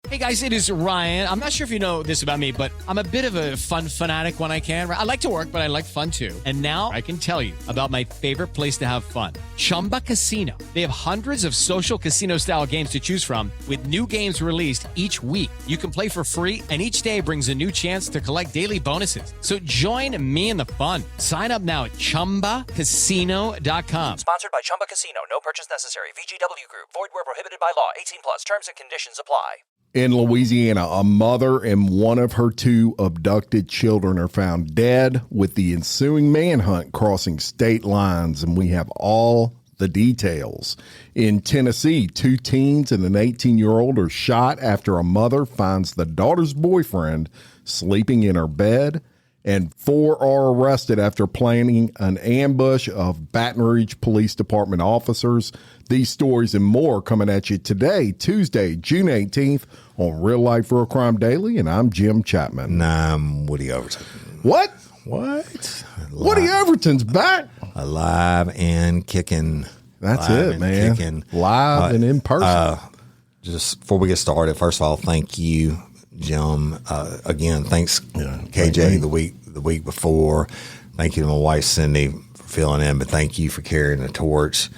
Hey guys, it is Ryan. I'm not sure if you know this about me, but I'm a bit of a fun fanatic when I can. I like to work, but I like fun too. And now I can tell you about my favorite place to have fun. Chumba Casino. They have hundreds of social casino style games to choose from with new games released each week. You can play for free and each day brings a new chance to collect daily bonuses. So join me in the fun. Sign up now at ChumbaCasino.com. Sponsored by Chumba Casino. No purchase necessary. VGW Group. Void where prohibited by law. 18 plus. Terms and conditions apply. In Louisiana, a mother and one of her two abducted children are found dead, with the ensuing manhunt crossing state lines, and we have all the details. In Tennessee, two teens and an 18-year-old are shot after a mother finds the daughter's boyfriend sleeping in her bed, and 4 are arrested after planning an ambush of Baton Rouge Police Department officers. These stories and more coming at you today, Tuesday, June 18th, on Real Life Real Crime Daily, and I'm Jim Chapman. And I'm Woody Overton. What? Woody Overton's back. Alive and kicking. That's it, man. Kicking. Live and in person. Just before we get started, first of all, thank you, Jim. Again, thanks, KJ, the week before. Thank you to my wife, Cindy, for filling in, but thank you for carrying the torch.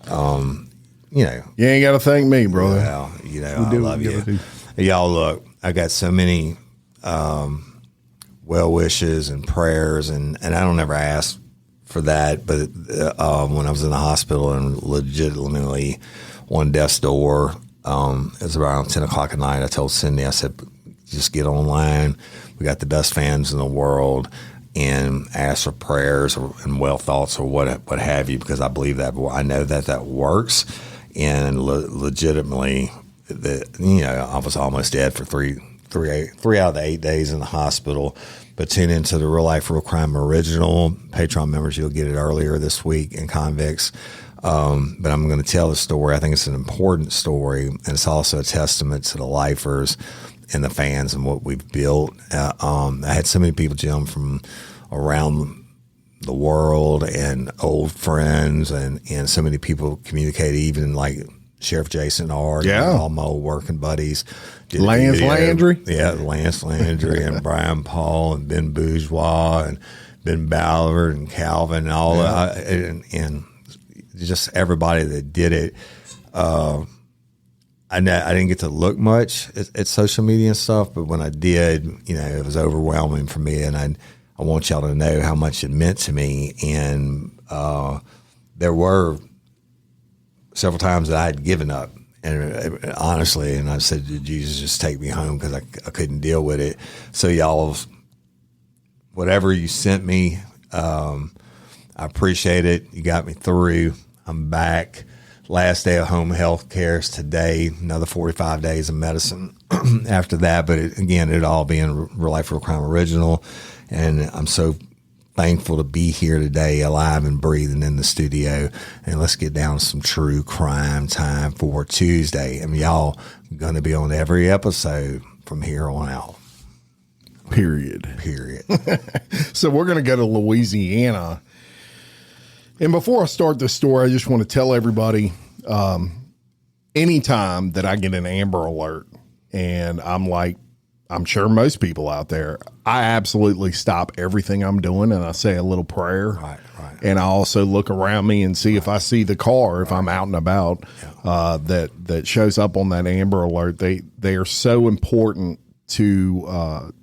You ain't got to thank me, brother. Well, I love you. Y'all, look, I got so many well wishes and prayers, and I don't ever ask for that, but when I was in the hospital and legitimately on death's door, it was around 10 o'clock at night, I told Cindy, I said, just get online. We got the best fans in the world, and ask for prayers and well thoughts or what have you, because I believe that. I know that works, and legitimately, I was almost dead for three out of the 8 days in the hospital. But tune into the Real Life Real Crime Original. Patreon members, you'll get it earlier this week, in Convicts. But I'm going to tell the story. I think it's an important story, and it's also a testament to the lifers and the fans and what we've built. I had so many people, Jim, from around the world and old friends, and so many people communicate, even like Sheriff Jason R. All my old working buddies. Lance Landry. Yeah, Lance Landry and Brian Paul and Ben Bourgeois and Ben Ballard and Calvin and all and just everybody that did it. I didn't get to look much at social media and stuff, but when I did, it was overwhelming for me, and I want y'all to know how much it meant to me. And there were several times that I had given up, and honestly, and I said, Jesus, just take me home, because I couldn't deal with it. So y'all, whatever you sent me, I appreciate it. You got me through. I'm back. Last day of home health care is today. Another 45 days of medicine after that. But it'll all be in Real Life Real Crime Original. And I'm so thankful to be here today, alive and breathing in the studio. And let's get down to some true crime time for Tuesday. And y'all going to be on every episode from here on out. Period. So we're going to go to Louisiana. And before I start this story, I just want to tell everybody, anytime that I get an Amber Alert, and I'm sure most people out there, I absolutely stop everything I'm doing and I say a little prayer. Right. And I also look around me and see if I see the car, if I'm out and about, that shows up on that Amber Alert. They are so important to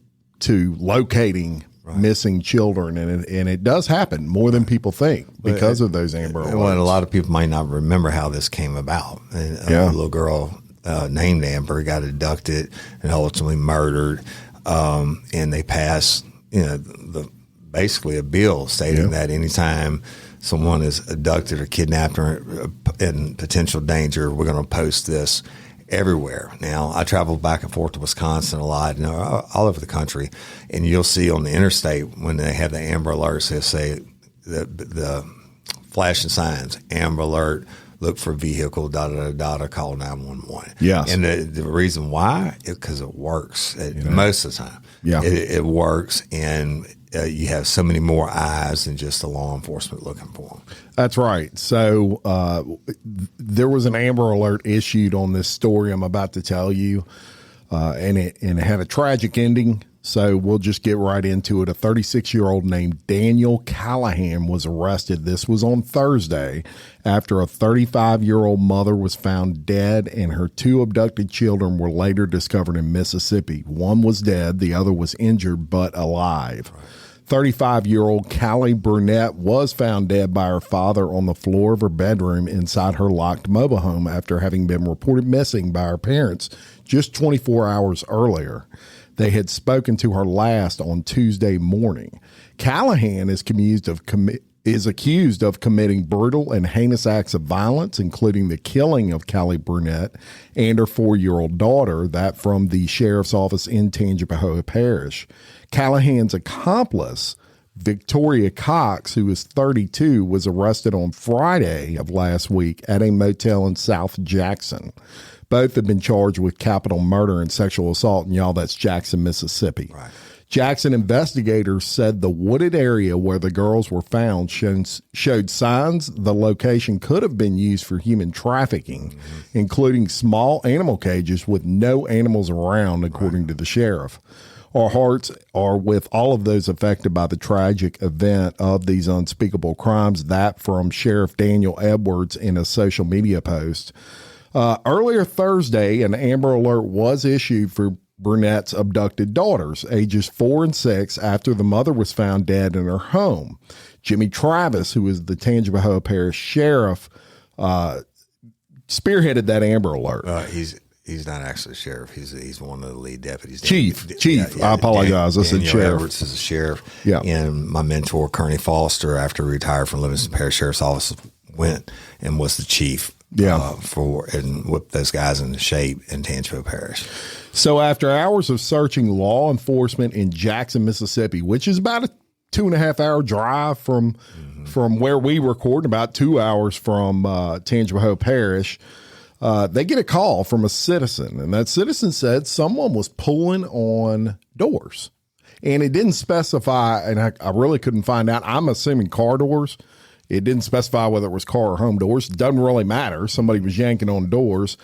locating missing children, and it does happen more than people think because of those Amber Alerts. Well, and a lot of people might not remember how this came about. A little girl named Amber got abducted and ultimately murdered, and they passed, basically a bill stating that anytime someone is abducted or kidnapped or in potential danger, we're going to post this everywhere. Now, I travel back and forth to Wisconsin a lot, all over the country, and you'll see on the interstate when they have the Amber Alerts, they say the flashing signs, Amber Alert, look for vehicle, call 911. Yeah. And the reason why, because it works most of the time. Yeah. It works, and you have so many more eyes than just the law enforcement looking for them. That's right. So there was an Amber Alert issued on this story I'm about to tell you. and it had a tragic ending. So we'll just get right into it. A 36-year-old named Daniel Callihan was arrested. This was on Thursday after a 35-year-old mother was found dead and her 2 abducted children were later discovered in Mississippi. One was dead, the other was injured but alive. 35-year-old Callie Burnett was found dead by her father on the floor of her bedroom inside her locked mobile home after having been reported missing by her parents just 24 hours earlier. They had spoken to her last on Tuesday morning. Callihan is accused of committing brutal and heinous acts of violence, including the killing of Callie Burnett and her 4-year-old daughter, that from the sheriff's office in Tangipahoa Parish. Callihan's accomplice, Victoria Cox, who is 32, was arrested on Friday of last week at a motel in South Jackson. Both have been charged with capital murder and sexual assault, and y'all, that's Jackson, Mississippi. Right. Jackson investigators said the wooded area where the girls were found showed signs the location could have been used for human trafficking, including small animal cages with no animals around, according to the sheriff. Our hearts are with all of those affected by the tragic event of these unspeakable crimes. That from Sheriff Daniel Edwards in a social media post. Earlier Thursday, an Amber Alert was issued for Burnett's abducted daughters, ages 4 and 6, after the mother was found dead in her home. Jimmy Travis, who is the Tangipahoa Parish Sheriff, spearheaded that Amber Alert. He's not actually a sheriff. He's one of the lead deputies. Chief. I apologize. I said sheriff. Edwards is a sheriff. Yeah. And my mentor, Kearney Foster, after he retired from Livingston Parish Sheriff's Office, went and was the chief. And whipped those guys into shape in Tangipahoa Parish. So after hours of searching, law enforcement in Jackson, Mississippi, which is about a 2.5-hour drive from where we record, about 2 hours from Tangipahoa Parish, they get a call from a citizen, and that citizen said someone was pulling on doors. And it didn't specify, and I really couldn't find out. I'm assuming car doors. It didn't specify whether it was car or home doors. It doesn't really matter. Somebody was yanking on doors.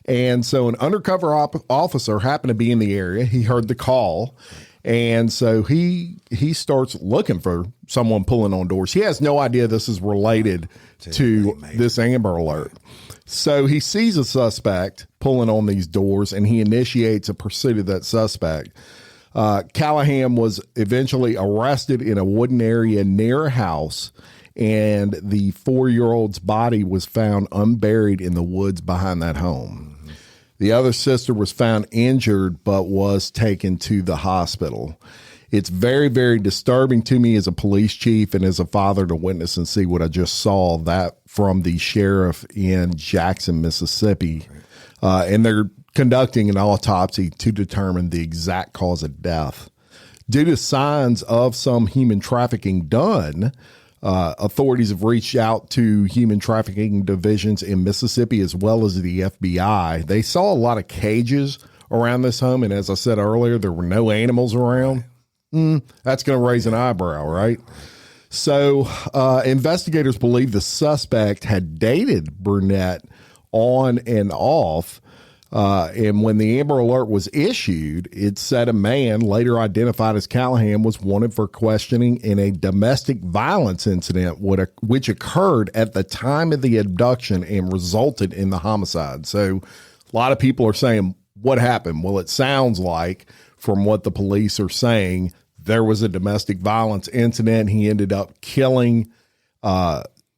And so an undercover officer happened to be in the area. He heard the call. And so he starts looking for someone pulling on doors. He has no idea this is related to this Amber Alert. So he sees a suspect pulling on these doors, and he initiates a pursuit of that suspect. Callihan was eventually arrested in a wooden area near a house, and the 4-year-old's body was found unburied in the woods behind that home. Mm-hmm. The other sister was found injured but was taken to the hospital. It's very, very disturbing to me as a police chief and as a father to witness and see what I just saw, that from the sheriff in Jackson, Mississippi. And they're conducting an autopsy to determine the exact cause of death. Due to signs of some human trafficking done, authorities have reached out to human trafficking divisions in Mississippi as well as the FBI. They saw a lot of cages around this home, and as I said earlier, there were no animals around. That's going to raise an eyebrow, right? So investigators believe the suspect had dated Burnett on and off. And when the Amber Alert was issued, it said a man, later identified as Callihan, was wanted for questioning in a domestic violence incident which occurred at the time of the abduction and resulted in the homicide. So a lot of people are saying, what happened? Well, it sounds like, from what the police are saying, there was a domestic violence incident. He ended up killing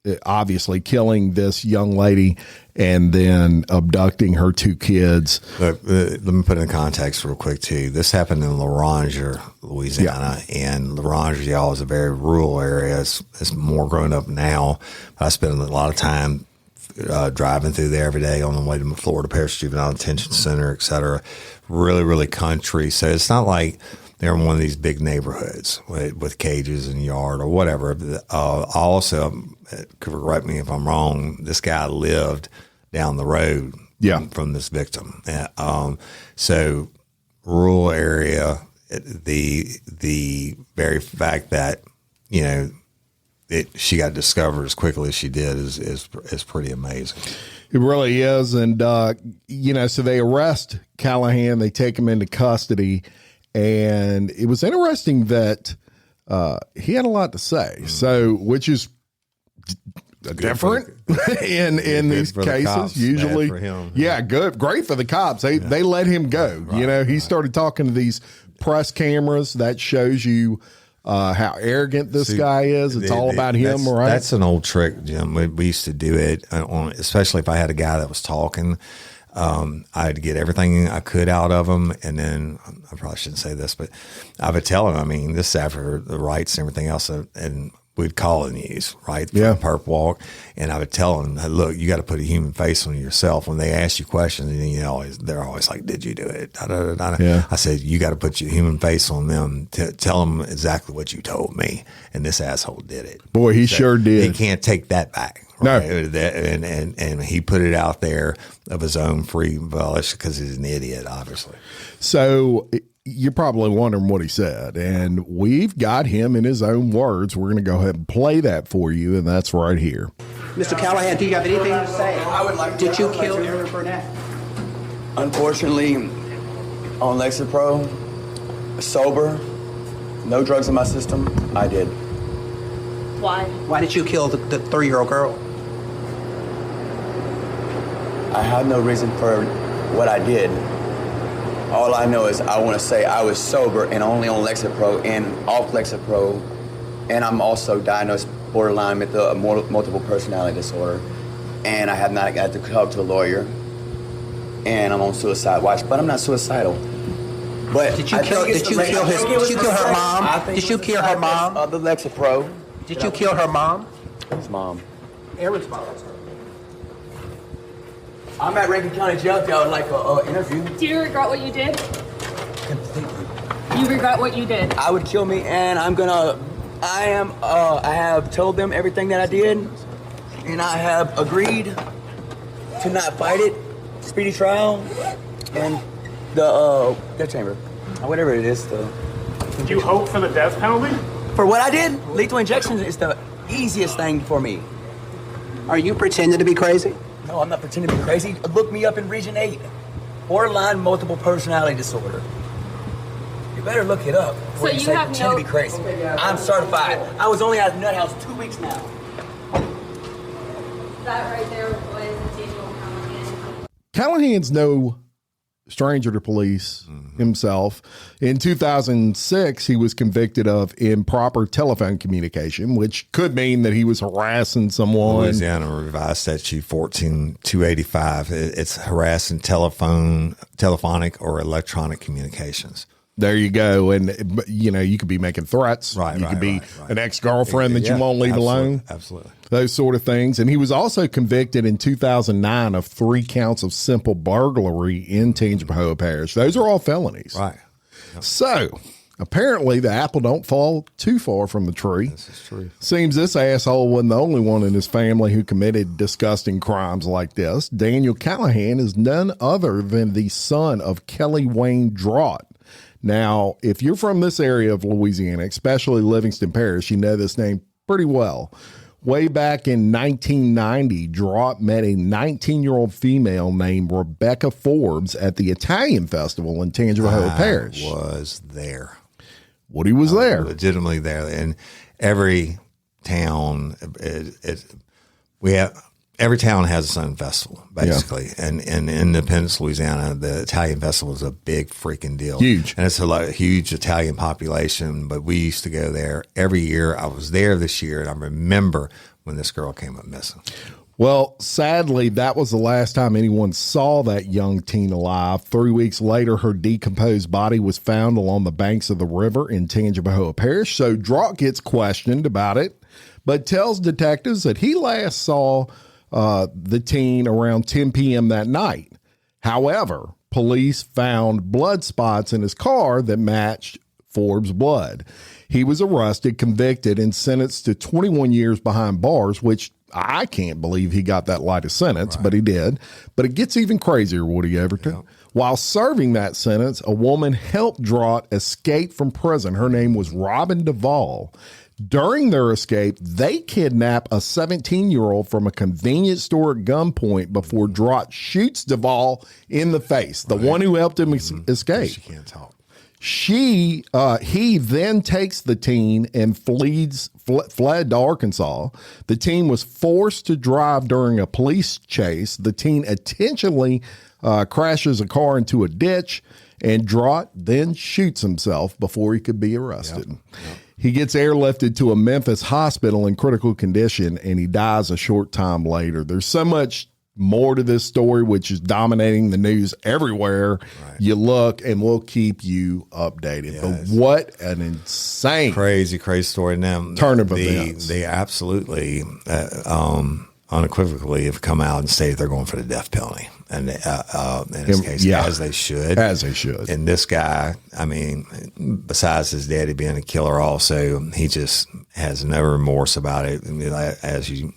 this young lady and then abducting her 2 kids. Look, let me put it in context real quick, too. This happened in Rouge, Louisiana, and Rouge, y'all, is a very rural area. It's more grown up now. I spend a lot of time driving through there every day on the way to Florida Parish Juvenile Detention Center, et cetera. Really, really country. So it's not like they're in one of these big neighborhoods with cages and yard or whatever. Also, correct me if I'm wrong, this guy lived down the road from this victim. So rural area, the very fact that, she got discovered as quickly as she did is pretty amazing. It really is. And, so they arrest Callihan, they take him into custody. And it was interesting that he had a lot to say. So, which is different in these cases, usually. For him. Yeah, good. Great for the cops. They let him go. Right, he started talking to these press cameras. That shows you how arrogant this guy is. It's all about him, right? That's an old trick, Jim. We used to do it, especially if I had a guy that was talking. I'd get everything I could out of him, and then I probably shouldn't say this, but I would tell him. I mean, this is after the rights and everything else, and we'd call the news, right? For the perp walk, and I would tell them, "Look, you got to put a human face on yourself when they ask you questions." And they're always like, "Did you do it?" Da, da, da, da. Yeah. I said, "You got to put your human face on them. Tell them exactly what you told me." And this asshole did it. Boy, he sure did. He can't take that back. Right? No, and he put it out there of his own free volition because he's an idiot, obviously. So you're probably wondering what he said, and we've got him in his own words. We're going to go ahead and play that for you, and that's right here. Mr. Callihan, do you have anything to say? I would like to. Did you kill Aaron Burnett? Unfortunately, on Lexapro, sober, no drugs in my system, I did. Why? Why did you kill the 3-year-old girl? I have no reason for what I did. All I know is I want to say I was sober and only on Lexapro and off Lexapro, and I'm also diagnosed borderline with a multiple personality disorder, and I have not got to talk to a lawyer, and I'm on suicide watch, but I'm not suicidal. But did you kill her mom? Did you kill her mom? Of the Lexapro. Did you kill her mom? His mom. Aaron's mom. I'm at Rankin County Jail if y'all would like an interview. Do you regret what you did? Completely. You regret what you did? I would kill me, and I have told them everything that I did, and I have agreed to not fight it, speedy trial, and the death chamber, whatever it is. Did you hope for the death penalty? For what I did, lethal injection is the easiest thing for me. Are you pretending to be crazy? No, I'm not pretending to be crazy. Look me up in Region 8. Borderline multiple personality disorder. You better look it up. So you have pretend to be crazy. I'm certified. I was only at the nut house 2 weeks now. That right there was Daniel Callihan. Callahan's no stranger to police himself. In 2006, he was convicted of improper telephone communication, which could mean that he was harassing someone. Louisiana revised statute 14285. It's harassing telephonic or electronic communications. There you go. And, you could be making threats. Right. You could be an ex-girlfriend that you won't leave alone. Absolutely. Those sort of things. And he was also convicted in 2009 of 3 counts of simple burglary in Tangipahoa Parish. Those are all felonies. Right. Yep. So apparently the apple don't fall too far from the tree. This is true. Seems this asshole wasn't the only one in his family who committed disgusting crimes like this. Daniel Callihan is none other than the son of Kelly Wayne Draught. Now, if you're from this area of Louisiana, especially Livingston Parish, you know this name pretty well. Way back in 1990, Draught met a 19-year-old female named Rebecca Forbes at the Italian Festival in Tangipahoa Parish. I was there. Woody was there. Legitimately there. And every town, every town has its own festival, basically. Yeah. And in Independence, Louisiana, the Italian festival is a big freaking deal. Huge. And it's a huge Italian population, but we used to go there every year. I was there this year, and I remember when this girl came up missing. Well, sadly, that was the last time anyone saw that young teen alive. 3 weeks later, her decomposed body was found along the banks of the river in Tangipahoa Parish. So Draught gets questioned about it, but tells detectives that he last saw the teen around 10 p.m. that night. However, police found blood spots in his car that matched Forbes' blood. He was arrested, convicted, and sentenced to 21 years behind bars, which I can't believe he got that light a sentence, but he did. But it gets even crazier, Woody Overton. Yep. While serving that sentence, a woman helped Drott escape from prison. Her name was Robin Duvall. During their escape, they kidnap a 17-year-old from a convenience store at gunpoint before Drott shoots Duvall in the face, the one who helped him escape. She can't talk. He then takes the teen and fled to Arkansas. The teen was forced to drive during a police chase. The teen intentionally crashes a car into a ditch, and Drott then shoots himself before he could be arrested. Yep. He gets airlifted to a Memphis hospital in critical condition, and he dies a short time later. There's so much more to this story, which is dominating the news everywhere you look, and we'll keep you updated. Yeah, but what an insane, crazy story. Now, turn of events. They absolutely, unequivocally have come out and stated they're going for the death penalty. And in this case, as they should. As they should. And this guy, I mean, besides his daddy being a killer also, he just has no remorse about it. And as you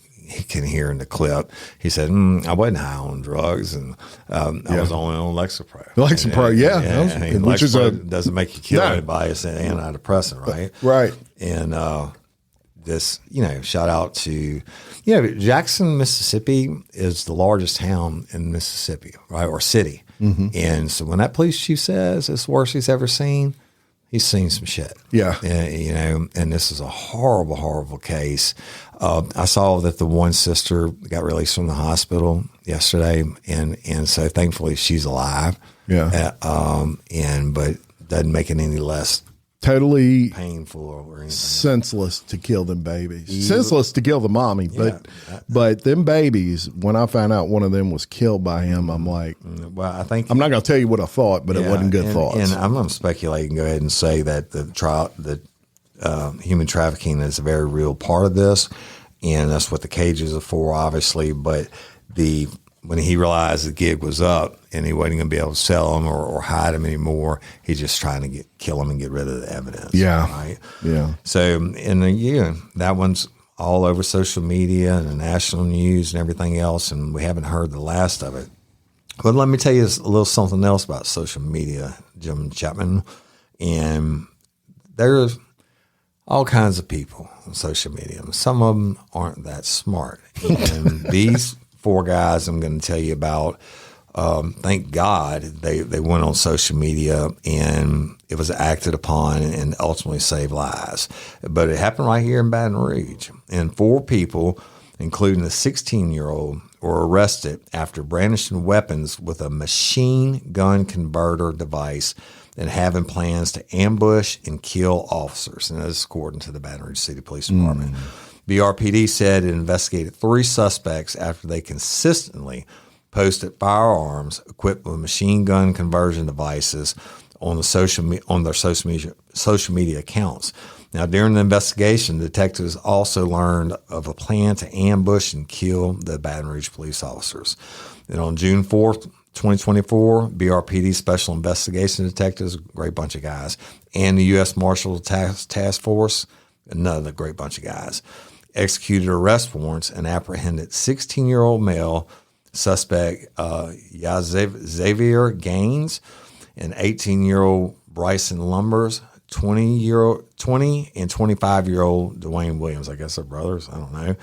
can hear in the clip, he said, I wasn't high on drugs, and I was only on Lexapro. Lexapro, which is doesn't make you kill anybody. It's an antidepressant, right? Right. And this, shout out to, Jackson, Mississippi is the largest town in Mississippi, right, or city. Mm-hmm. And so when that police chief says it's the worst he's ever seen, he's seen some shit. Yeah. And this is a horrible, horrible case. I saw that the one sister got released from the hospital yesterday, and so thankfully she's alive. Yeah. But doesn't make it any less totally painful or anything. Senseless to kill them babies. Senseless to kill the mommy, but them babies, when I found out one of them was killed by him, I'm like, well, I think I'm not going to tell you what I thought, but it wasn't good thoughts. And I'm going to speculate and go ahead and say that human trafficking is a very real part of this, and that's what the cages are for, obviously. But when he realized the gig was up and he wasn't going to be able to sell them or hide them anymore, he's just trying to kill them and get rid of the evidence. Yeah. Right. Yeah. So, that one's all over social media and the national news and everything else, and we haven't heard the last of it. But let me tell you a little something else about social media, Jim Chapman. And there's all kinds of people on social media. Some of them aren't that smart. And these 4 guys I'm going to tell you about, thank God they went on social media and it was acted upon and ultimately saved lives. But it happened right here in Baton Rouge. And 4 people, including a 16-year-old, were arrested after brandishing weapons with a machine gun converter device and having plans to ambush and kill officers. And that's according to the Baton Rouge City Police Department. BRPD said it investigated 3 suspects after they consistently posted firearms equipped with machine gun conversion devices on their social media accounts. Now, during the investigation, detectives also learned of a plan to ambush and kill the Baton Rouge police officers. And on June 4th, 2024, BRPD Special Investigation Detectives, a great bunch of guys, and the U.S. Marshals Task Force, another great bunch of guys, executed arrest warrants and apprehended 16-year-old male suspect Xavier Gaines and 18-year-old Bryson Lumbers, 20 and 25-year-old Dwayne Williams. I guess they're brothers. I don't know.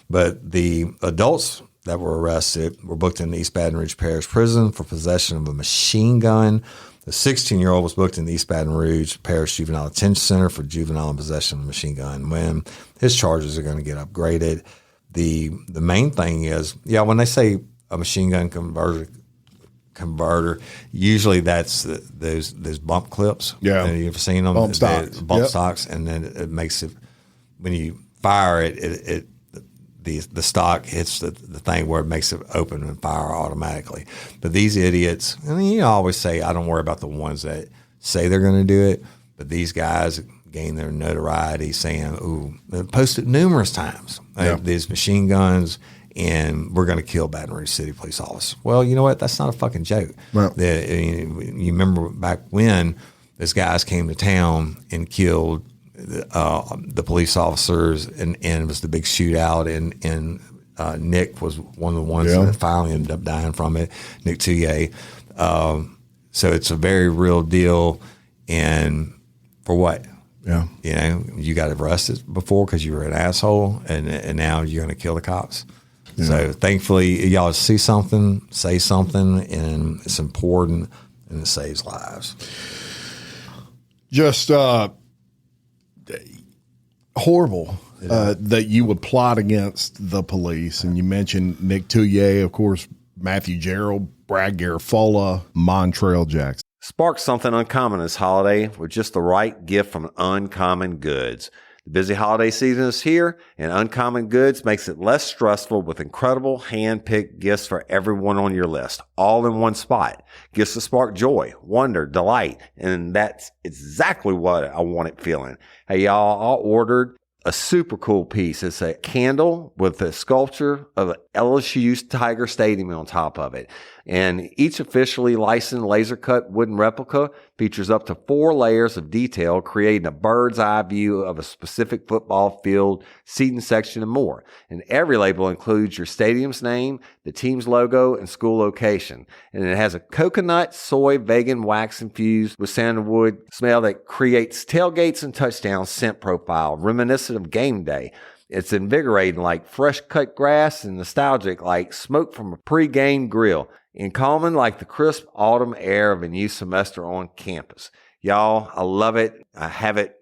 But the adults that were arrested were booked in the East Baton Rouge Parish Prison for possession of a machine gun. The 16-year-old was booked in the East Baton Rouge Parish Juvenile Detention Center for juvenile possession of a machine gun. When his charges are going to get upgraded, the main thing is, when they say a machine gun converter, usually that's those bump clips. Yeah, you ever seen them? Bump stocks. Bump stocks, and then it makes it, when you fire it, the stock hits the thing where it makes it open and fire automatically. But these idiots, and you always say, I don't worry about the ones that say they're going to do it, but these guys gain their notoriety saying, ooh, they posted numerous times, these machine guns, and we're going to kill Baton Rouge City police officers. Well, you know what? That's not a fucking joke. Right. You remember back when those guys came to town and killed the police officers, and it was the big shootout, and Nick was one of the ones that finally ended up dying from it, Nick Touye. So it's a very real deal. And for what? Yeah. You know, you got arrested before because you were an asshole, and now you're going to kill the cops. Yeah. So thankfully, y'all see something, say something, and it's important, and it saves lives. Just horrible that you would plot against the police. And you mentioned Nick Touye, of course, Matthew Gerald, Brad Garifola, Montrell Jackson. Spark something uncommon this holiday with just the right gift from Uncommon Goods. The busy holiday season is here, and Uncommon Goods makes it less stressful with incredible hand-picked gifts for everyone on your list, all in one spot. Gifts to spark joy, wonder, delight, and that's exactly what I wanted feeling. Hey, y'all, I ordered a super cool piece. It's a candle with a sculpture of LSU's Tiger Stadium on top of it. And each officially licensed laser cut wooden replica features up to 4 layers of detail, creating a bird's eye view of a specific football field, seating section, and more. And every label includes your stadium's name, the team's logo, and school location. And it has a coconut, soy, vegan wax infused with sandalwood smell that creates tailgates and touchdown scent profile, reminiscent of game day. It's invigorating like fresh cut grass and nostalgic like smoke from a pre-game grill, and calming like the crisp autumn air of a new semester on campus. Y'all, I love it. I have it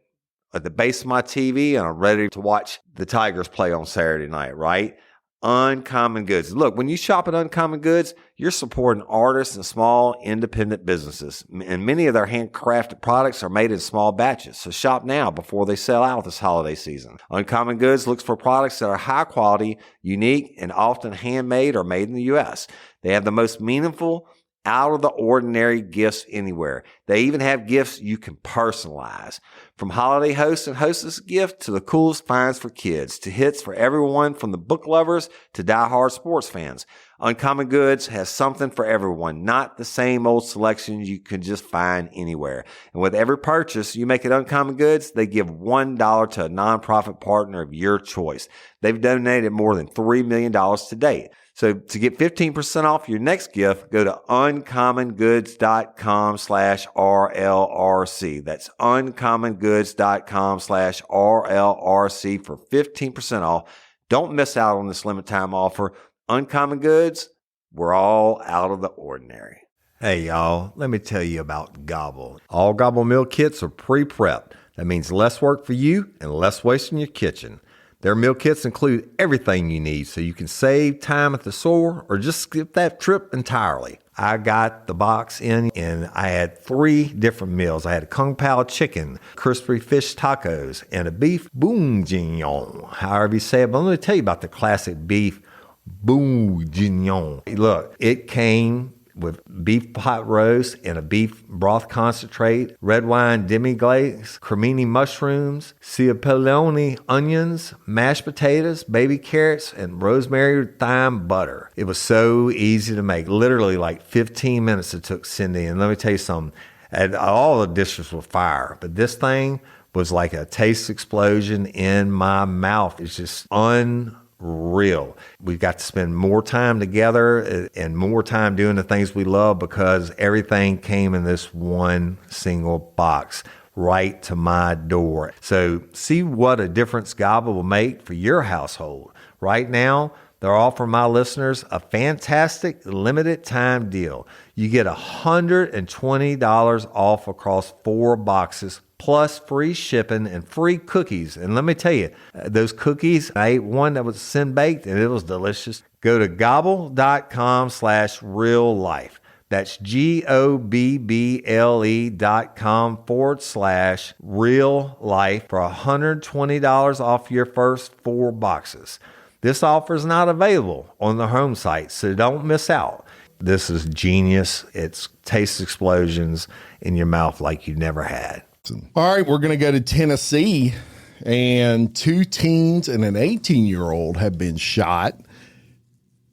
at the base of my TV, and I'm ready to watch the Tigers play on Saturday night, right? Uncommon Goods. Look, when you shop at Uncommon Goods, you're supporting artists and small independent businesses. And many of their handcrafted products are made in small batches. So shop now before they sell out this holiday season. Uncommon Goods looks for products that are high quality, unique, and often handmade or made in the U.S. They have the most meaningful, out of the ordinary gifts anywhere. They even have gifts you can personalize. From holiday hosts and hostess gift to the coolest finds for kids to hits for everyone from the book lovers to diehard sports fans. Uncommon Goods has something for everyone, not the same old selections you can just find anywhere. And with every purchase you make at Uncommon Goods, they give $1 to a nonprofit partner of your choice. They've donated more than $3 million to date. So to get 15% off your next gift, go to uncommongoods.com/RLRC. That's uncommongoods.com/RLRC for 15% off. Don't miss out on this limited time offer. Uncommon Goods, we're all out of the ordinary. Hey, y'all, let me tell you about Gobble. All Gobble meal kits are pre-prepped. That means less work for you and less waste in your kitchen. Their meal kits include everything you need so you can save time at the store or just skip that trip entirely. I got the box in and I had 3 different meals. I had a Kung Pao chicken, crispy fish tacos, and a beef bourguignon, however you say it. But let me tell you about the classic beef bourguignon. Look, it came with beef pot roast and a beef broth concentrate, red wine demi-glaze, cremini mushrooms, cipollone onions, mashed potatoes, baby carrots, and rosemary thyme butter. It was so easy to make. Literally like 15 minutes it took Cindy. And let me tell you something, and all the dishes were fire, but this thing was like a taste explosion in my mouth. It's just unreal. We've got to spend more time together and more time doing the things we love because everything came in this one single box right to my door. So see what a difference Gobble will make for your household. Right now, they're offering my listeners a fantastic limited time deal. You get $120 off across 4 boxes plus free shipping and free cookies. And let me tell you, those cookies, I ate one that was sin baked and it was delicious. Go to gobble.com/real life. That's GOBBLE.com/real life for $120 off your first 4 boxes. This offer is not available on the home site, so don't miss out. This is genius. It's taste explosions in your mouth like you never had. All right, we're going to go to Tennessee, and 2 teens and an 18-year-old have been shot,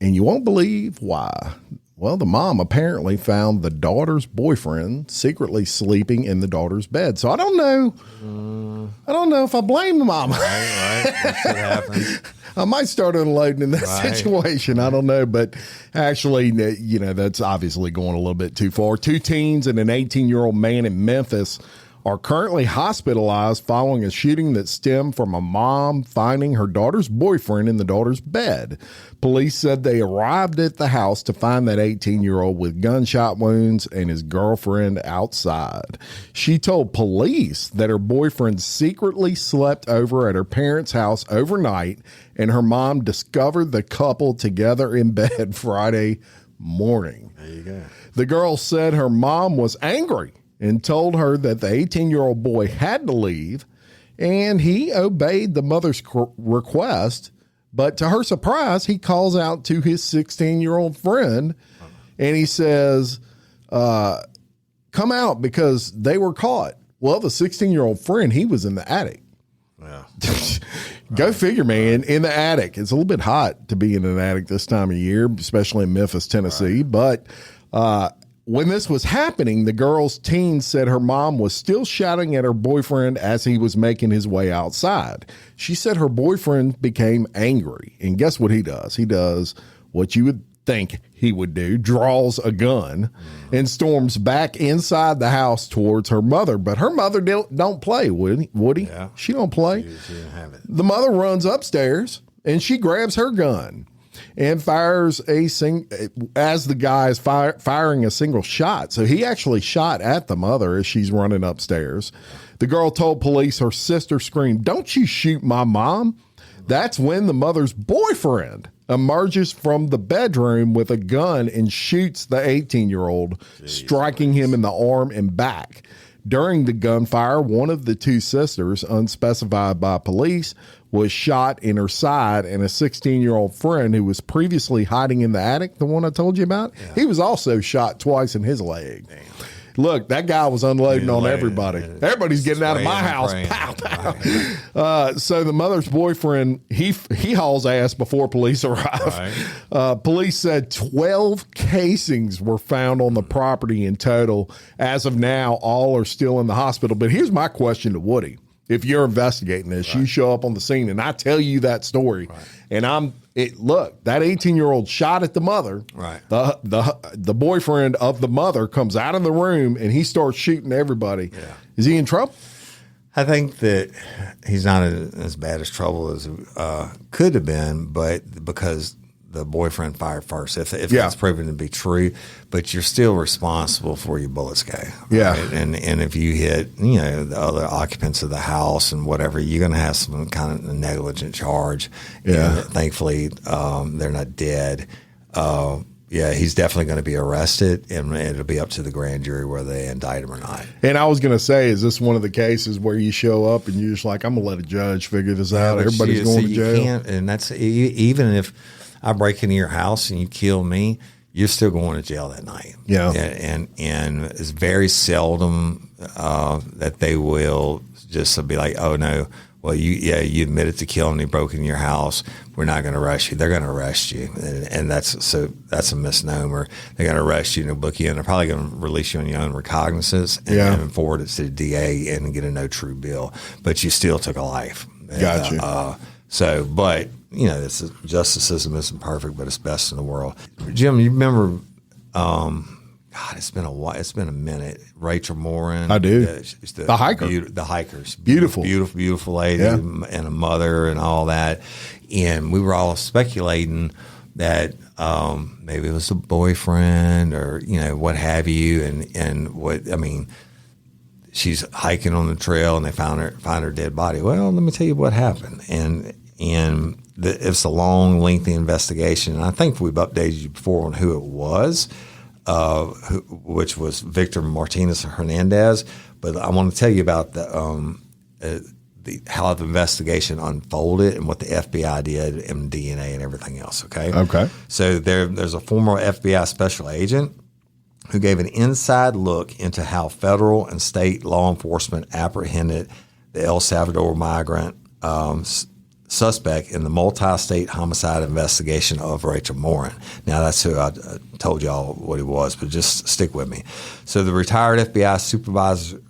and you won't believe why. Well, the mom apparently found the daughter's boyfriend secretly sleeping in the daughter's bed. So I don't know. I don't know if I blame the mom. Right. That's what happens. I might start unloading in that situation. I don't know. But actually, that's obviously going a little bit too far. 2 teens and an 18-year-old man in Memphis are currently hospitalized following a shooting that stemmed from a mom finding her daughter's boyfriend in the daughter's bed. Police said they arrived at the house to find that 18-year-old with gunshot wounds and his girlfriend outside. She told police that her boyfriend secretly slept over at her parents' house overnight, and her mom discovered the couple together in bed Friday morning. There you go. The girl said her mom was angry and told her that the 18-year-old boy had to leave, and he obeyed the mother's request. But to her surprise, he calls out to his 16-year-old friend, and he says, come out because they were caught. Well, the 16-year-old friend, he was in the attic. Yeah. Go figure, man, in the attic. It's a little bit hot to be in an attic this time of year, especially in Memphis, Tennessee. Right. But when this was happening, the girl's teen said her mom was still shouting at her boyfriend as he was making his way outside. She said her boyfriend became angry. And guess what he does? He does what you would think he would do, draws a gun and storms back inside the house towards her mother. But her mother don't play, would he? Yeah. She don't play. She didn't have it. The mother runs upstairs and she grabs her gun and fires as the guy is firing a single shot. So he actually shot at the mother as she's running upstairs. The girl told police her sister screamed, "Don't you shoot my mom." That's when the mother's boyfriend emerges from the bedroom with a gun and shoots the 18-year-old, striking him in the arm and back. During the gunfire, one of the 2 sisters, unspecified by police, was shot in her side, and a 16-year-old friend who was previously hiding in the attic, the one I told you about, he was also shot twice in his leg. Damn. Look, that guy was unloading on everybody. Everybody's getting out of my house. Pow, pow. So the mother's boyfriend, he hauls ass before police arrive. Right. Police said 12 casings were found on the property in total. As of now, all are still in the hospital. But here's my question to Woody. If you're investigating this, you show up on the scene and I tell you that story, and look, that 18-year-old shot at the mother. Right. The boyfriend of the mother comes out of the room and he starts shooting everybody. Yeah. Is he in trouble? I think that he's not as bad as trouble as could have been, but because the boyfriend fired first, if that's proven to be true, but you're still responsible for your bullets go. Yeah. Right? And if you hit, the other occupants of the house and whatever, you're going to have some kind of negligent charge. Yeah. And thankfully, they're not dead. He's definitely going to be arrested, and it'll be up to the grand jury whether they indict him or not. And I was going to say, is this one of the cases where you show up and you're just like, I'm going to let a judge figure this out? Everybody's going to jail. Can't, and that's even if I break into your house and you kill me, you're still going to jail that night. Yeah. And it's very seldom that they will just be like, oh, no, well, you admitted to killing me, broke into your house. We're not going to arrest you. They're going to arrest you. And that's a misnomer. They're going to arrest you and they'll book you in. They're probably going to release you on your own recognizance and forward it to the DA and get a no true bill. But you still took a life. Gotcha. But this justice system isn't perfect, but it's best in the world. Jim, you remember? It's been a while. It's been a minute. Rachel Moran. I do. The hiker. The hikers. Beautiful lady and a mother and all that. And we were all speculating that maybe it was a boyfriend or what have you. She's hiking on the trail and they find her dead body. Well, let me tell you what happened. And it's a long, lengthy investigation. And I think we've updated you before on who it was, which was Victor Martinez Hernandez. But I want to tell you about how the investigation unfolded and what the FBI did and DNA and everything else. Okay. So there's a former FBI special agent who gave an inside look into how federal and state law enforcement apprehended the El Salvador migrant suspect in the multi-state homicide investigation of Rachel Moran. Now, that's who I told y'all what he was, but just stick with me. So the retired FBI supervisor,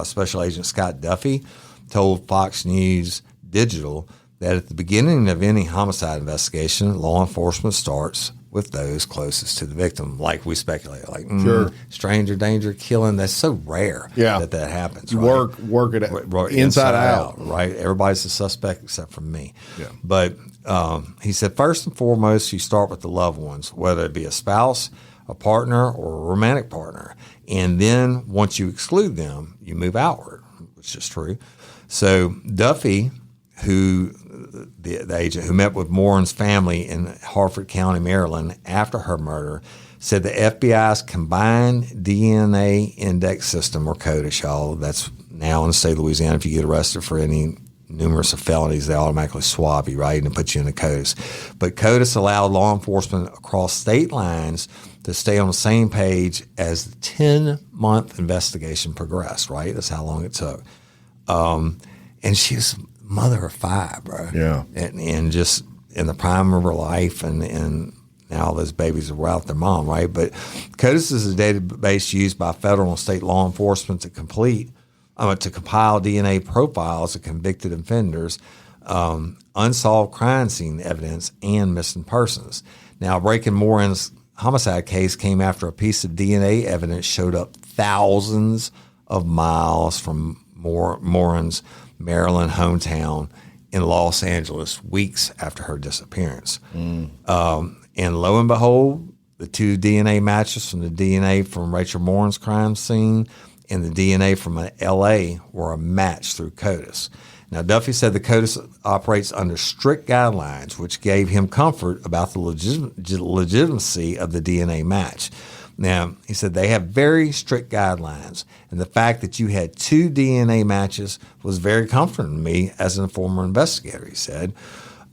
Special Agent Scott Duffy, told Fox News Digital that at the beginning of any homicide investigation, law enforcement starts with those closest to the victim, like we speculate, like stranger danger killing. That's so rare that happens. You right? work it inside out. Right? Everybody's a suspect except for me. Yeah. But he said, first and foremost, you start with the loved ones, whether it be a spouse, a partner, or a romantic partner. And then once you exclude them, you move outward, which is true. So Duffy, the agent who met with Morin's family in Harford County, Maryland, after her murder, said the FBI's combined DNA index system, or CODIS, y'all, that's now in the state of Louisiana. If you get arrested for any numerous of felonies, they automatically swab you, right, and put you in the CODIS. But CODIS allowed law enforcement across state lines to stay on the same page as the 10-month investigation progressed, right? That's how long it took. And she's mother of 5, bro. Yeah. And just in the prime of her life, and now those babies are without their mom, right? But CODIS is a database used by federal and state law enforcement to compile DNA profiles of convicted offenders, unsolved crime scene evidence, and missing persons. Now, breaking Morin's homicide case came after a piece of DNA evidence showed up thousands of miles from Morin's Maryland hometown in Los Angeles weeks after her disappearance. And lo and behold, the 2 DNA matches from the DNA from Rachel Moran's crime scene and the DNA from L.A. were a match through CODIS. Now, Duffy said the CODIS operates under strict guidelines, which gave him comfort about the legitimacy of the DNA match. Now, he said they have very strict guidelines, and the fact that you had 2 DNA matches was very comforting to me as a former investigator, he said.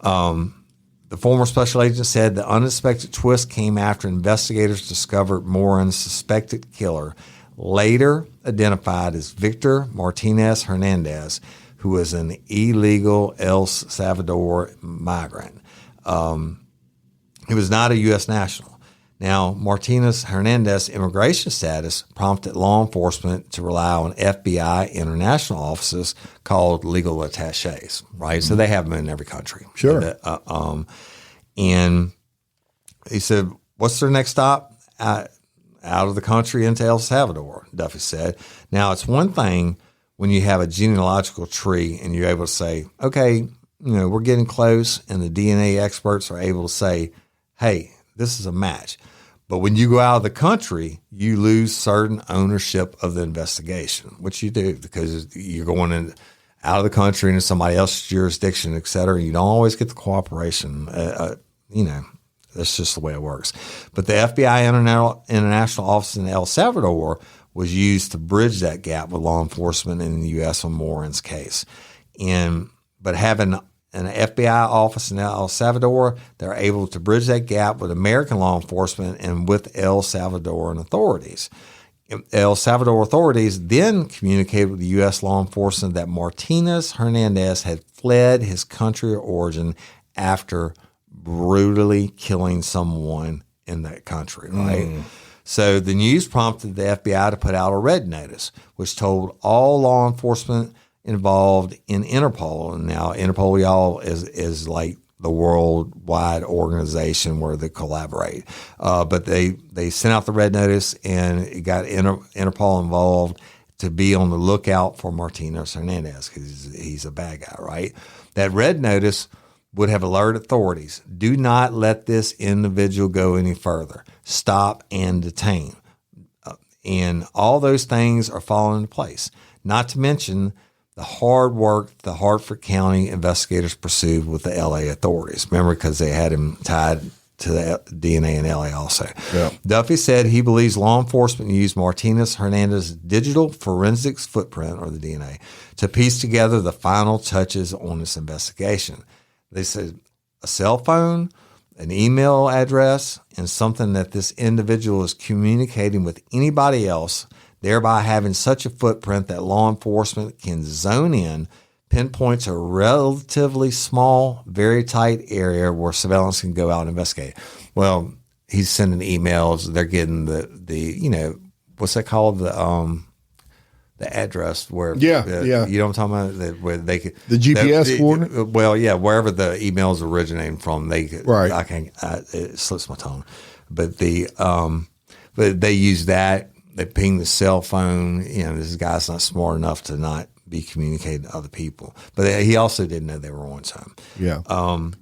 The former special agent said the unexpected twist came after investigators discovered Morin's suspected killer, later identified as Victor Martinez Hernandez, who was an illegal El Salvador migrant. He was not a U.S. national. Now, Martinez Hernandez's immigration status prompted law enforcement to rely on FBI international offices called legal attaches, right? So they have them in every country. Sure. And he said, what's their next stop? Out of the country into El Salvador, Duffy said. Now, it's one thing when you have a genealogical tree and you're able to say, okay, we're getting close, and the DNA experts are able to say, hey, this is a match. But when you go out of the country, you lose certain ownership of the investigation, which you do because you're going out of the country into somebody else's jurisdiction, et cetera. You don't always get the cooperation. That's just the way it works. But the FBI International Office in El Salvador was used to bridge that gap with law enforcement in the U.S. on Morin's case. But having an FBI office in El Salvador, they're able to bridge that gap with American law enforcement and with El Salvadoran authorities. El Salvador authorities then communicated with the U.S. law enforcement that Martinez Hernandez had fled his country of origin after brutally killing someone in that country, right? So the news prompted the FBI to put out a red notice, which told all law enforcement involved in Interpol. And now Interpol, y'all, is like the worldwide organization where they collaborate. But they sent out the red notice, and it got Interpol involved to be on the lookout for Martinez Hernandez because he's a bad guy, right? That red notice would have alerted authorities, do not let this individual go any further. Stop and detain. And all those things are falling into place. Not to mention the hard work the Harford County investigators pursued with the L.A. authorities. Remember, because they had him tied to the DNA in L.A. also. Yeah. Duffy said he believes law enforcement used Martinez Hernandez's digital forensics footprint, or the DNA, to piece together the final touches on this investigation. They said a cell phone, an email address, and something that this individual is communicating with anybody else, thereby having such a footprint that law enforcement can zone in pinpoints a relatively small, very tight area where surveillance can go out and investigate. Well, he's sending emails. They're getting the what's that called? The address where you know what I'm talking about, where they could the GPS coordinate. Well, yeah, wherever the emails originating from, they could, right. It slips my tongue, but but they use that. They ping the cell phone. This guy's not smart enough to not be communicating to other people, but he also didn't know they were on time. Yeah.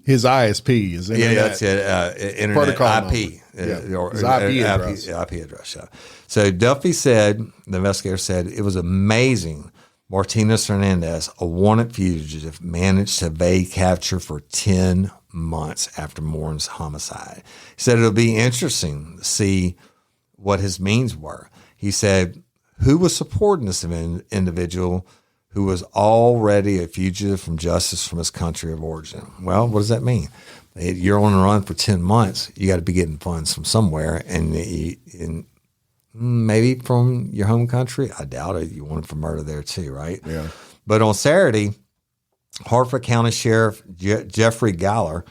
His ISP is that's it. Internet protocol IP. Or his IP address. IP address. Yeah. So Duffy said, the investigator said, it was amazing. Martinez Hernandez, a wanted fugitive, managed to evade capture for 10 months after Morin's homicide. He said it'll be interesting to see what his means were. He said, who was supporting this individual who was already a fugitive from justice from his country of origin? Well, what does that mean? You're on the run for 10 months. You got to be getting funds from somewhere, and maybe from your home country. I doubt it. You wanted for murder there too, right? Yeah. But on Saturday, Hartford County Sheriff Jeffrey Galler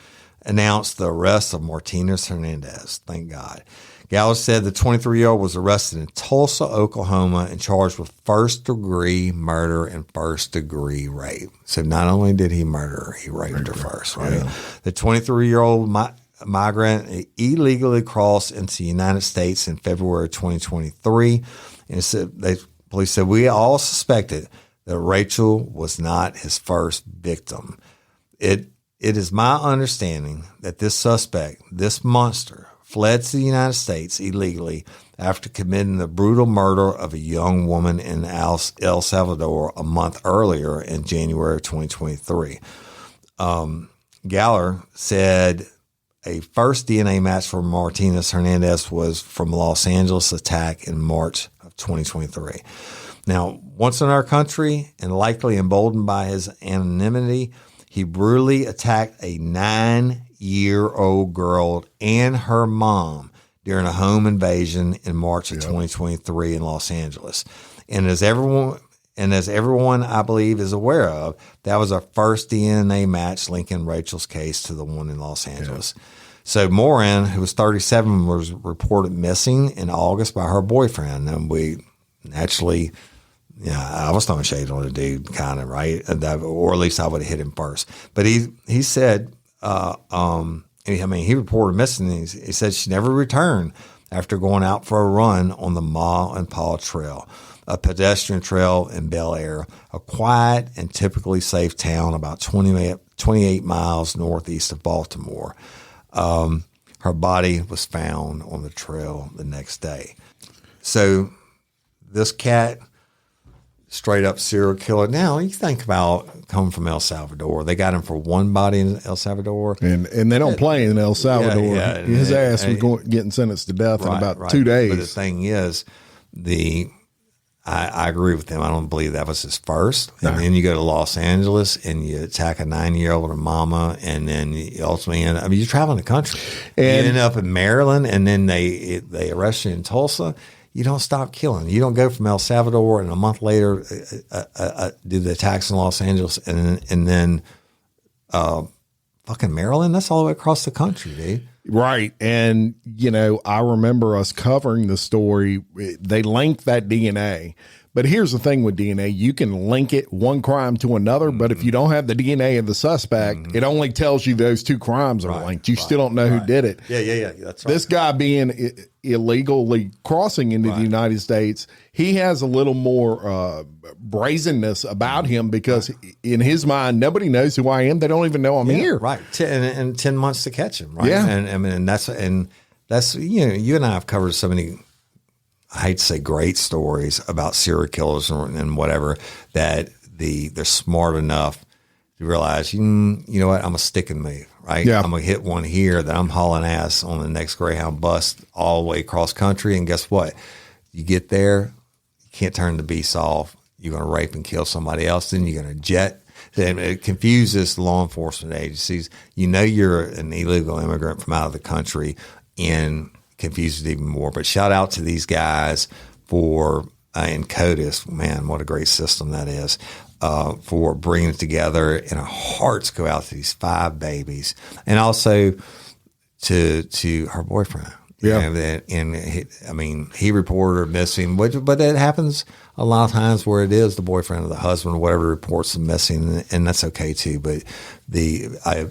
announced the arrest of Martinez Hernandez. Thank God. Galler said the 23-year-old was arrested in Tulsa, Oklahoma, and charged with first-degree murder and first-degree rape. So not only did he murder her, he raped her first, right? Yeah. The 23-year-old migrant illegally crossed into the United States in February 2023. And police said, we all suspected that Rachel was not his first victim. It is my understanding that this suspect, this monster, fled to the United States illegally after committing the brutal murder of a young woman in El Salvador a month earlier in January 2023. Galler said a first DNA match for Martinez Hernandez was from Los Angeles attack in March of 2023. Now, once in our country and likely emboldened by his anonymity, he brutally attacked a 9-year-old girl and her mom during a home invasion in March of 2023 in Los Angeles. And as everyone I believe is aware of, that was our first DNA match linking Rachel's case to the one in Los Angeles. Yeah. So Morin, who was 37, was reported missing in August by her boyfriend. And we naturally, I was throwing shade on the dude, kind of, right? Or at least I would have hit him first. But he said, he reported missing. He said she never returned after going out for a run on the Ma and Pa Trail, a pedestrian trail in Bel Air, a quiet and typically safe town about 28 miles northeast of Baltimore. Her body was found on the trail the next day. So this cat, straight up serial killer. Now you think about coming from El Salvador. They got him for one body in El Salvador, and they don't play in El Salvador. His ass was getting sentenced to death in about 2 days. But the thing is, I agree with him. I don't believe that was his first. And then you go to Los Angeles and you attack a 9-year-old and mama, and then you ultimately you're traveling the country. And you end up in Maryland, and then they arrest you in Tulsa. You don't stop killing. You don't go from El Salvador and a month later do the attacks in Los Angeles and then fucking Maryland. That's all the way across the country, dude. Right. And, I remember us covering the story. They linked that DNA. But here's the thing with DNA. You can link it one crime to another, but if you don't have the DNA of the suspect, it only tells you those two crimes are linked. You still don't know who did it. Yeah. That's right. This guy being illegally crossing into the United States, he has a little more brazenness about him because in his mind, nobody knows who I am. They don't even know I'm here. Right. And 10 months to catch him. Right. Yeah. And that's you and I have covered so many, I hate to say great stories about serial killers and whatever, that they're smart enough to realize, you know what, I'm a stick and move, right? Yeah. I'm going to hit one here that I'm hauling ass on the next Greyhound bus all the way across country. And guess what? You get there, you can't turn the beast off. You're going to rape and kill somebody else. Then you're going to jet. And it confuses law enforcement agencies. You're an illegal immigrant from out of the country, and confuses it even more. But shout out to these guys for and CODIS, man, what a great system that is, for bringing it together, and our hearts go out to these 5 babies, and also to her boyfriend. Yeah. And he reported her missing, but it happens a lot of times where it is the boyfriend or the husband or whatever reports them missing, and that's okay too. But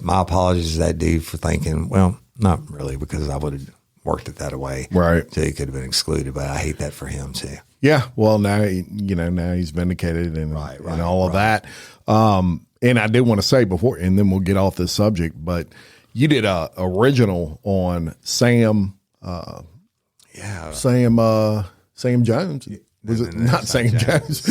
my apologies to that dude for thinking, well, not really, because I would have worked it that way. Right. So he could have been excluded, but I hate that for him too. Yeah. Well, now he's vindicated and all of that. And I did want to say before, and then we'll get off this subject, but you did a original on Sam. Sam Jones. Was it not Sam Jones?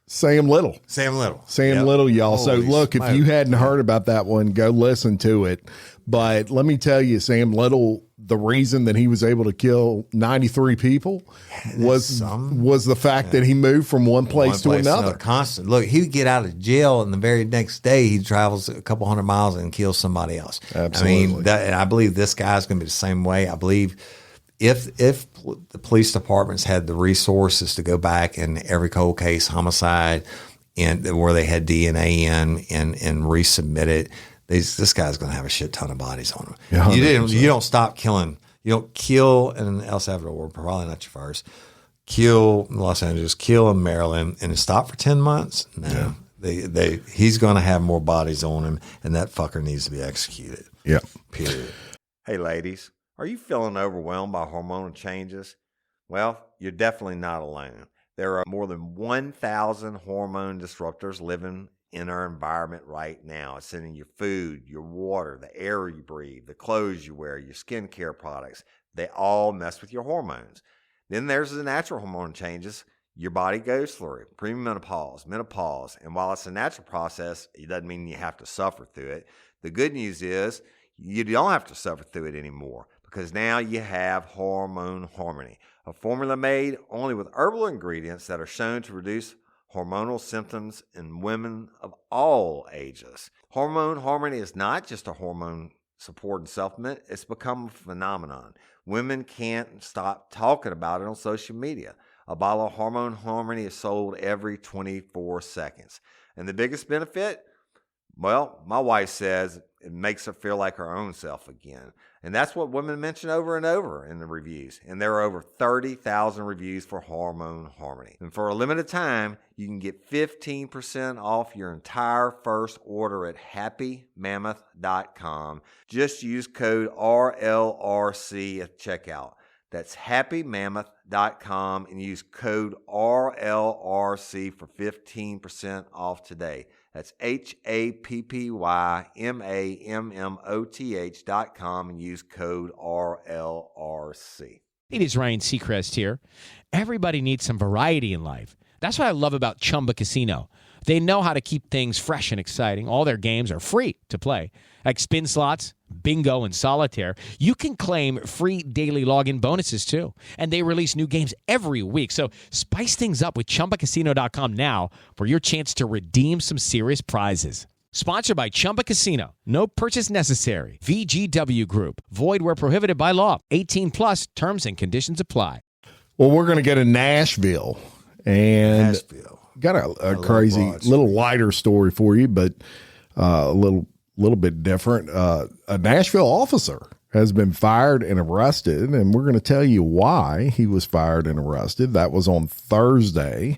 Sam Little. Sam Little. Sam Little, y'all. Holy so look, if you hadn't heard about that one, go listen to it. But let me tell you, Sam Little, the reason that he was able to kill 93 people was the fact that he moved from one place to another. Constant. Look, he would get out of jail, and the very next day he travels a couple hundred miles and kills somebody else. Absolutely. And I believe this guy's going to be the same way. I believe if the police departments had the resources to go back in every cold case, homicide, and where they had DNA in and resubmit it, this guy's going to have a shit ton of bodies on him. Yeah, you don't stop killing. You don't kill in El Salvador, probably not your first. Kill in Los Angeles, kill in Maryland, and stop for 10 months? No. Yeah. He's going to have more bodies on him, and that fucker needs to be executed. Yeah. Period. Hey, ladies, are you feeling overwhelmed by hormonal changes? Well, you're definitely not alone. There are more than 1,000 hormone disruptors living in our environment right now. It's in your food, your water, the air you breathe, the clothes you wear, your skincare products. They all mess with your hormones. Then there's the natural hormone changes your body goes through, premenopause, menopause. And while it's a natural process, it doesn't mean you have to suffer through it. The good news is you don't have to suffer through it anymore, because now you have Hormone Harmony, a formula made only with herbal ingredients that are shown to reduce hormonal symptoms in women of all ages. Hormone Harmony is not just a hormone support and supplement. It's become a phenomenon. Women can't stop talking about it on social media. A bottle of Hormone Harmony is sold every 24 seconds. And the biggest benefit? Well, my wife says it makes her feel like her own self again. And that's what women mention over and over in the reviews. And there are over 30,000 reviews for Hormone Harmony. And for a limited time, you can get 15% off your entire first order at happymammoth.com. Just use code RLRC at checkout. That's happymammoth.com and use code RLRC for 15% off today. That's happymammoth.com and use code RLRC. It is Ryan Seacrest here. Everybody needs some variety in life. That's what I love about Chumba Casino. They know how to keep things fresh and exciting. All their games are free to play, like spin slots, bingo, and solitaire. You can claim free daily login bonuses, too. And they release new games every week. So spice things up with ChumbaCasino.com now for your chance to redeem some serious prizes. Sponsored by Chumba Casino. No purchase necessary. VGW Group. Void where prohibited by law. 18 plus. Terms and conditions apply. Well, we're going to go to Nashville. And got a crazy little lighter story for you, but a little bit different. A Nashville officer has been fired and arrested, and we're going to tell you why he was fired and arrested. That was on Thursday,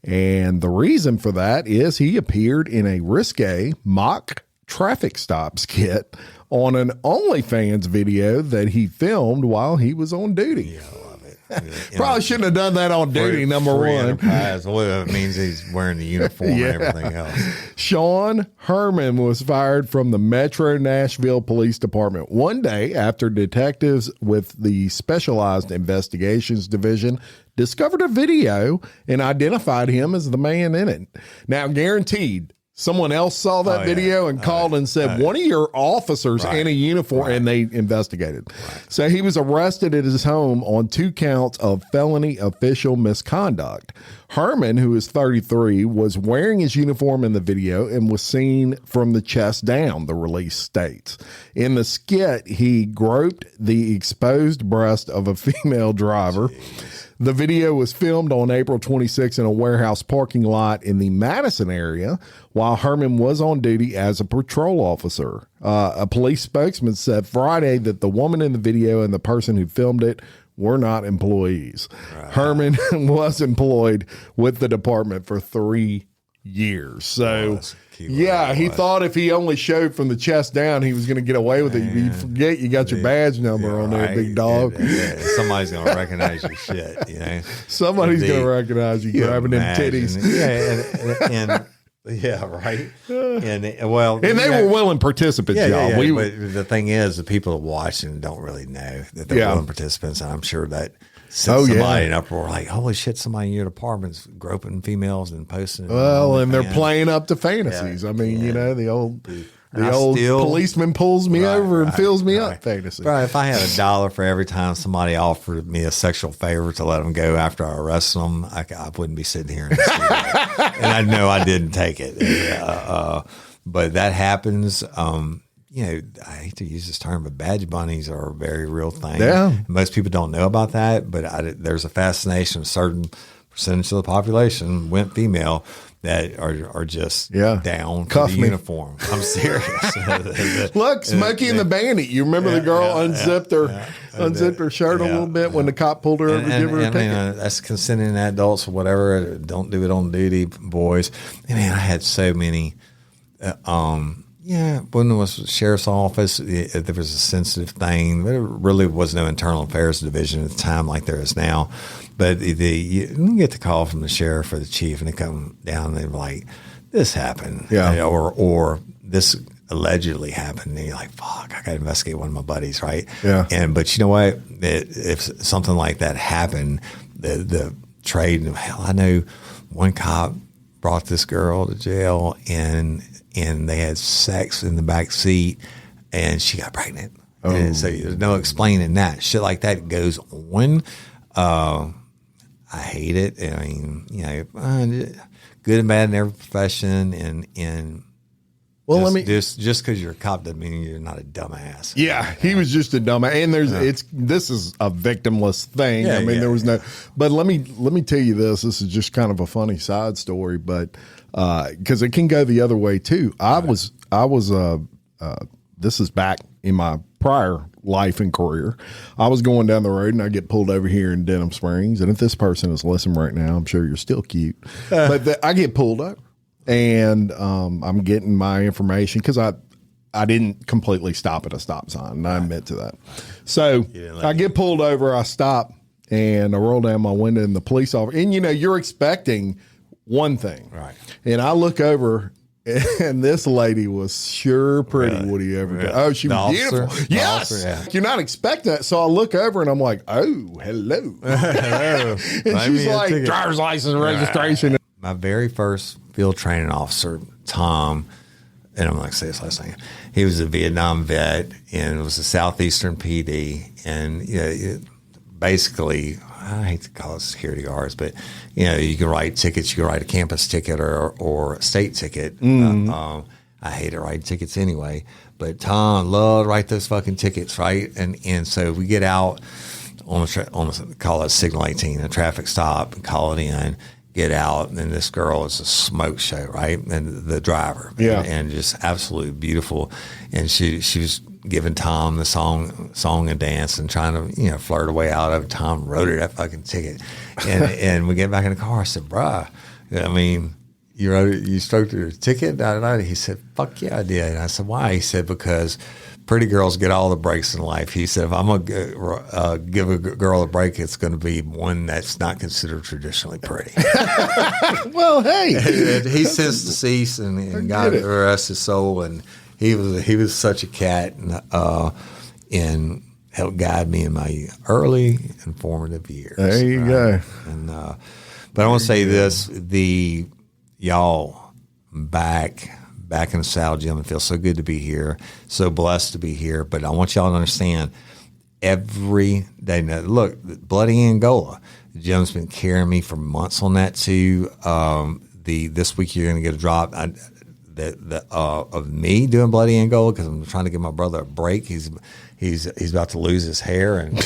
and the reason for that is he appeared in a Risque mock traffic stop skit on an Onlyfans video that he filmed while he was on duty. Yeah, I love it. Probably shouldn't have done that on duty, number one. Enterprise. Well, it means he's wearing the uniform and everything else. Sean Herman was fired from the Metro Nashville Police Department one day after detectives with the Specialized Investigations Division discovered a video and identified him as the man in it. Now, guaranteed, someone else saw that video and called and said, one of your officers in a uniform, and they investigated. So he was arrested at his home on 2 counts of felony official misconduct. Herman, who is 33, was wearing his uniform in the video and was seen from the chest down, the release states. In the skit, he groped the exposed breast of a female driver. The video was filmed on April 26 in a warehouse parking lot in the Madison area while Herman was on duty as a patrol officer. A police spokesman said Friday that the woman in the video and the person who filmed it were not employees. Right. Herman was employed with the department for 3 years. So, he thought if he only showed from the chest down, he was going to get away with it. You forget you got your badge number on there, big dog. Somebody's going to recognize your shit, you know. Somebody's going to recognize you grabbing them titties. And yeah, right. And they were willing participants, y'all. But the thing is, the people watching don't really know that they're willing participants, and I'm sure that somebody in uproar like, holy shit, somebody in your department's groping females and posting. And they're playing up to fantasies. I mean, you know, the old policeman pulls me over and fills me up fantasy. Bro, if I had $1 for every time somebody offered me a sexual favor to let them go after I arrested them, I wouldn't be sitting here. And I know I didn't take it. But that happens. You know, I hate to use this term, but badge bunnies are a very real thing. Yeah. Most people don't know about that, but there's a fascination. A certain percentage of the population went female that are just down for the uniform. I'm serious. Look, Smokey and the Bandit. You remember the girl unzipped her shirt a little bit when the cop pulled her over to give her a ticket? That's consenting adults or whatever. Don't do it on duty, boys. And man, I had so many. When it was the sheriff's office, there was a sensitive thing. There really was no internal affairs division at the time like there is now. But you get the call from the sheriff or the chief, and they come down and they're like, this happened. Yeah. Or this allegedly happened. And you're like, fuck, I got to investigate one of my buddies, right? Yeah. But you know what? If something like that happened, the trade, hell, I know one cop brought this girl to jail and they had sex in the back seat and she got pregnant. Oh. And so there's no explaining that. Shit like that goes on. I hate it. I mean, you know, good and bad in every profession. And just because you're a cop doesn't mean you're not a dumbass. Yeah, he was just a dumbass. And this is a victimless thing. Yeah, I mean, there was no. But let me tell you this. This is just kind of a funny side story, but because it can go the other way too. I was. This is back in my prior life and career. I was going down the road and I get pulled over here in Denham Springs. And if this person is listening right now, I'm sure you're still cute. But I get pulled over and I'm getting my information because I didn't completely stop at a stop sign. And I admit to that. So I get pulled over, I stop and I roll down my window and the police officer, and you know, you're expecting one thing. Right. And I look over and this lady was sure pretty. Really? Would he ever go? Oh, she was beautiful. Yes. Officer, You're not expecting that. So I look over and I'm like, oh, hello. Hello. And she's like, driver's license and registration. My very first field training officer, Tom, and I'm not going to say his last name, he was a Vietnam vet and it was a Southeastern PD. And basically, I hate to call it security guards, but you can write tickets. You can write a campus ticket or a state ticket. I hate it writing tickets anyway. But Tom loved to write those fucking tickets, right? And so we get out on call it Signal 18, a traffic stop, and call it in. Get out, and then this girl is a smoke show, right? And the driver, and just absolutely beautiful. And she was giving Tom the song and dance and trying to flirt her way out of it. Tom wrote her that fucking ticket, and we get back in the car. I said, "Bruh, I mean, you stroked her ticket?" He said, "Fuck yeah, I did." And I said, "Why?" He said, "Because pretty girls get all the breaks in life." He said, "If I'm going to give a girl a break, it's going to be one that's not considered traditionally pretty." Well, hey. He since deceased and God rest his soul. And he was such a cat and helped guide me in my early informative years. There you go. And but I want to say this, y'all back in the saddle, Jim. It feels so good to be here, so blessed to be here. But I want y'all to understand, every day, now, look, bloody Angola, Jim's been carrying me for months on that too. This week you're going to get a drop. of me doing Bloody Angola because I'm trying to give my brother a break. He's about to lose his hair and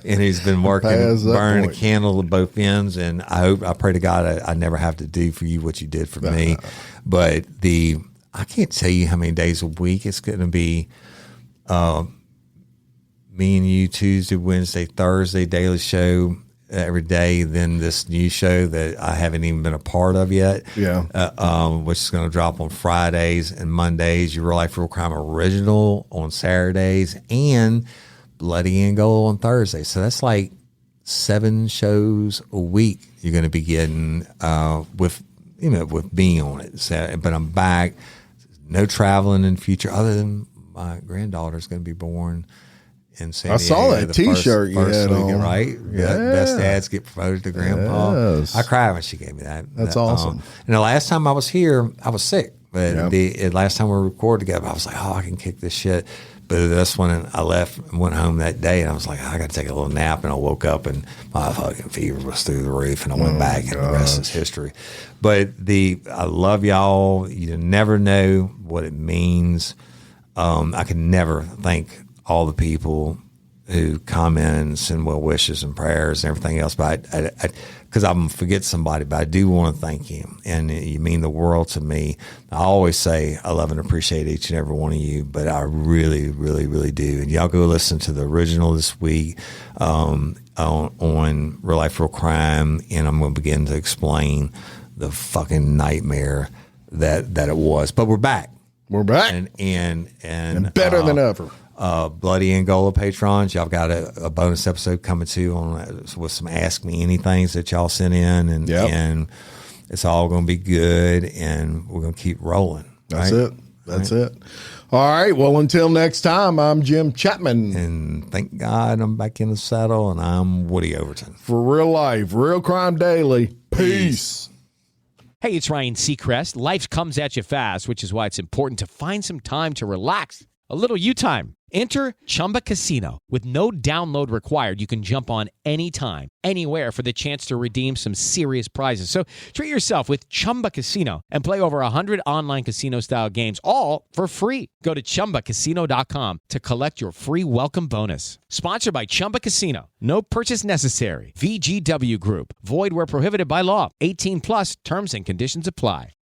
and he's been working burning a candle at both ends. And I pray to God I never have to do for you what you did for me. But I can't tell you how many days a week it's going to be. Me and you Tuesday, Wednesday, Thursday, daily show every day. Then this new show that I haven't even been a part of yet. Which is going to drop on Fridays and Mondays. Your Real Life Real Crime Original on Saturdays and Bloody Angola on Thursdays. So that's like 7 shows a week you're going to be getting with me on it. So, but I'm back. No traveling in the future other than my granddaughter's going to be born in San Diego. I saw that T-shirt you had on. Right? Yeah. Best dads get promoted to grandpa. Yes. I cried when she gave me that. That's awesome. And the last time I was here, I was sick. But the last time we recorded together, I was like, I can kick this shit. But that's when I left and went home that day, and I was like, I got to take a little nap. And I woke up, and my fucking fever was through the roof, and I went back, and the rest is history. But I love y'all. You never know what it means. I can never thank all the people who comment and send well wishes and prayers and everything else. But because I'm going to forget somebody, but I do want to thank you. And you mean the world to me. I always say I love and appreciate each and every one of you, but I really, really, really do. And y'all go listen to the original this week on Real Life Real Crime, and I'm going to begin to explain the fucking nightmare that it was. But we're back. We're back. And better than ever. Bloody Angola patrons, y'all got a bonus episode coming with some Ask Me Anythings that y'all sent in, and it's all going to be good, and we're going to keep rolling. That's it. That's it. All right. Well, until next time, I'm Jim Chapman. And thank God I'm back in the saddle, and I'm Woody Overton. For Real Life, Real Crime Daily. Peace. Hey, it's Ryan Seacrest. Life comes at you fast, which is why it's important to find some time to relax. A little you time. Enter Chumba Casino. With no download required, you can jump on anytime, anywhere for the chance to redeem some serious prizes. So treat yourself with Chumba Casino and play over 100 online casino-style games, all for free. Go to ChumbaCasino.com to collect your free welcome bonus. Sponsored by Chumba Casino. No purchase necessary. VGW Group. Void where prohibited by law. 18 plus terms and conditions apply.